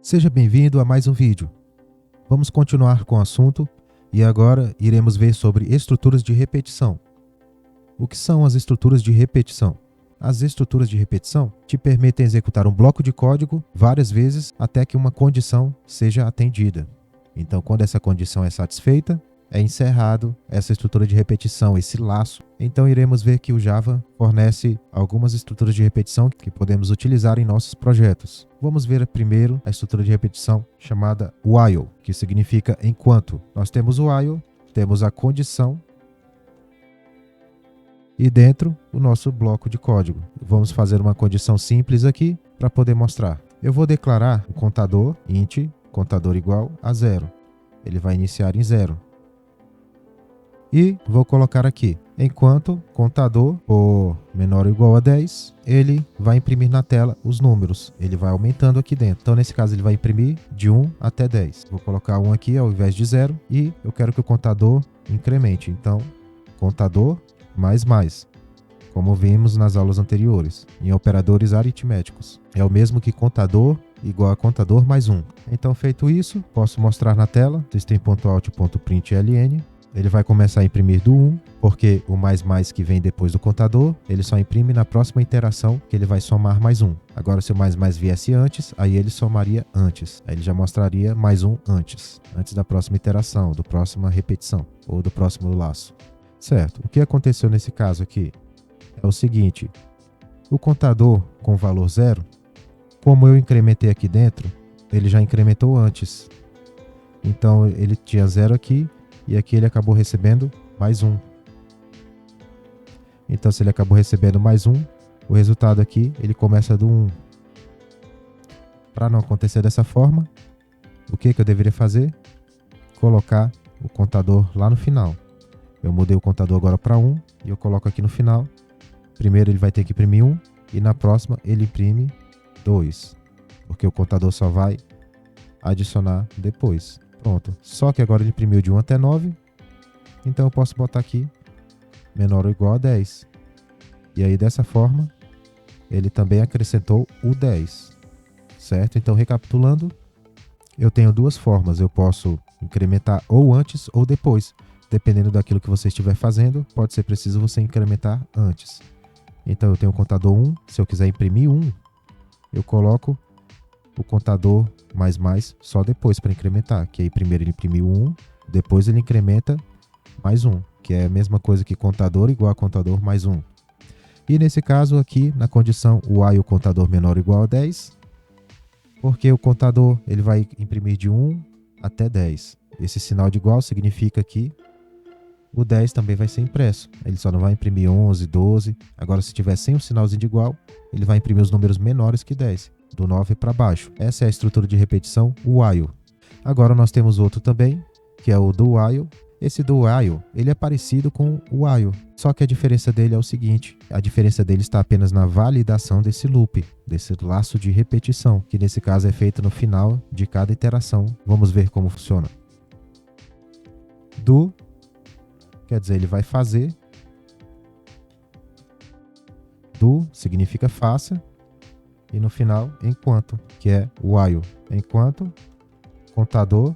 Seja bem-vindo a mais um vídeo. Vamos continuar com o assunto e agora iremos ver sobre estruturas de repetição. O que são as estruturas de repetição? As estruturas de repetição te permitem executar um bloco de código várias vezes até que uma condição seja atendida. Então, quando essa condição é satisfeita, é encerrado essa estrutura de repetição, esse laço. Então, iremos ver que o Java fornece algumas estruturas de repetição que podemos utilizar em nossos projetos. Vamos ver primeiro a estrutura de repetição chamada while, que significa enquanto. Nós temos o while, temos a condição e dentro o nosso bloco de código. Vamos fazer uma condição simples aqui para poder mostrar. Eu vou declarar o contador int, contador igual a 0. Ele vai iniciar em 0. E vou colocar aqui, enquanto contador for menor ou igual a 10, ele vai imprimir na tela os números. Ele vai aumentando aqui dentro. Então, nesse caso, ele vai imprimir de 1 até 10. Vou colocar 1 aqui ao invés de 0 e eu quero que o contador incremente. Então, contador mais, como vimos nas aulas anteriores, em operadores aritméticos. É o mesmo que contador igual a contador mais 1. Então, feito isso, posso mostrar na tela, system.out.println. Ele vai começar a imprimir do 1, porque o mais que vem depois do contador, ele só imprime na próxima iteração, que ele vai somar mais 1. Agora, se o mais viesse antes, aí ele somaria antes. Aí ele já mostraria mais 1 antes da próxima iteração, da próxima repetição, ou do próximo laço. Certo, o que aconteceu nesse caso aqui é o seguinte, o contador com valor 0, como eu incrementei aqui dentro, ele já incrementou antes. Então, ele tinha 0 aqui, e aqui ele acabou recebendo mais 1. Então, se ele acabou recebendo mais 1, o resultado aqui, ele começa do 1. Para não acontecer dessa forma, o que eu deveria fazer? Colocar o contador lá no final. Eu mudei o contador agora para 1 e eu coloco aqui no final. Primeiro ele vai ter que imprimir 1 e na próxima ele imprime 2. Porque o contador só vai adicionar depois. Pronto. Só que agora ele imprimiu de 1 até 9. Então eu posso botar aqui menor ou igual a 10. E aí dessa forma ele também acrescentou o 10. Certo? Então recapitulando, eu tenho duas formas. Eu posso incrementar ou antes ou depois. Dependendo daquilo que você estiver fazendo, pode ser preciso você incrementar antes. Então eu tenho o contador 1. Se eu quiser imprimir 1, eu coloco o contador mais só depois para incrementar. Que aí primeiro ele imprimiu 1, depois ele incrementa mais 1. Que é a mesma coisa que contador igual a contador mais 1. E nesse caso aqui, na condição while o contador menor ou igual a 10, porque o contador ele vai imprimir de 1 até 10. Esse sinal de igual significa que o 10 também vai ser impresso. Ele só não vai imprimir 11, 12. Agora, se tiver sem o sinalzinho de igual, ele vai imprimir os números menores que 10, do 9 para baixo. Essa é a estrutura de repetição while. Agora, nós temos outro também, que é o do while. Esse do while, ele é parecido com o while, só que a diferença dele é o seguinte, a diferença dele está apenas na validação desse loop, desse laço de repetição, que nesse caso é feito no final de cada iteração. Vamos ver como funciona. Do quer dizer, ele vai fazer. Do significa faça. E no final, enquanto, que é while. Enquanto contador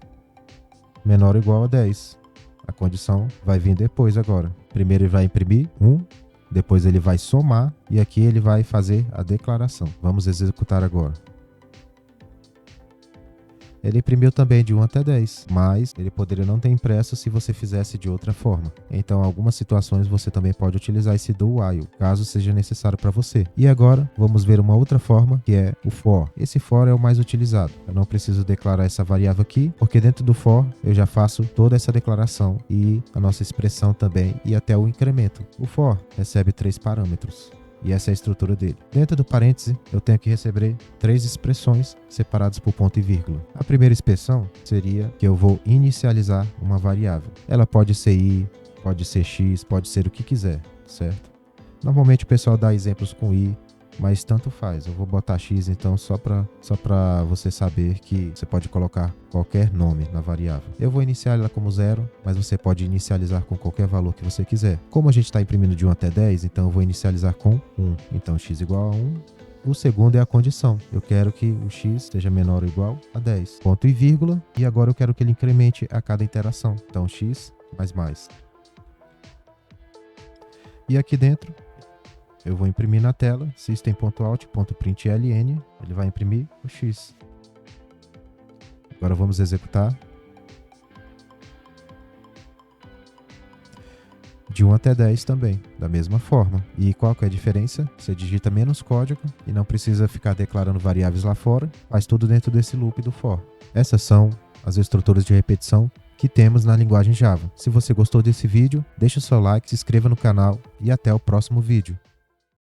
menor ou igual a 10. A condição vai vir depois agora. Primeiro ele vai imprimir 1, depois ele vai somar e aqui ele vai fazer a declaração. Vamos executar agora. Ele imprimiu também de 1 até 10, mas ele poderia não ter impresso se você fizesse de outra forma. Então, em algumas situações, você também pode utilizar esse do while, caso seja necessário para você. E agora, vamos ver uma outra forma, que é o for. Esse for é o mais utilizado. Eu não preciso declarar essa variável aqui, porque dentro do for, eu já faço toda essa declaração e a nossa expressão também, e até o incremento. O for recebe 3 parâmetros. E essa é a estrutura dele. Dentro do parêntese, eu tenho que receber 3 expressões separadas por ponto e vírgula. A primeira expressão seria que eu vou inicializar uma variável. Ela pode ser i, pode ser x, pode ser o que quiser, certo? Normalmente o pessoal dá exemplos com i, mas tanto faz. Eu vou botar x então só para você saber que você pode colocar qualquer nome na variável. Eu vou iniciar ela como 0, mas você pode inicializar com qualquer valor que você quiser. Como a gente está imprimindo de 1 até 10, então eu vou inicializar com 1. Então x igual a 1 o segundo é a condição. Eu quero que o x seja menor ou igual a 10. Ponto e vírgula. E agora eu quero que ele incremente a cada interação. Então, x mais mais. E aqui dentro, eu vou imprimir na tela system.out.println. Ele vai imprimir o x. Agora vamos executar. De 1 até 10 também, da mesma forma. E qual que é a diferença? Você digita menos código e não precisa ficar declarando variáveis lá fora, faz tudo dentro desse loop do for. Essas são as estruturas de repetição que temos na linguagem Java. Se você gostou desse vídeo, deixa o seu like, se inscreva no canal e até o próximo vídeo.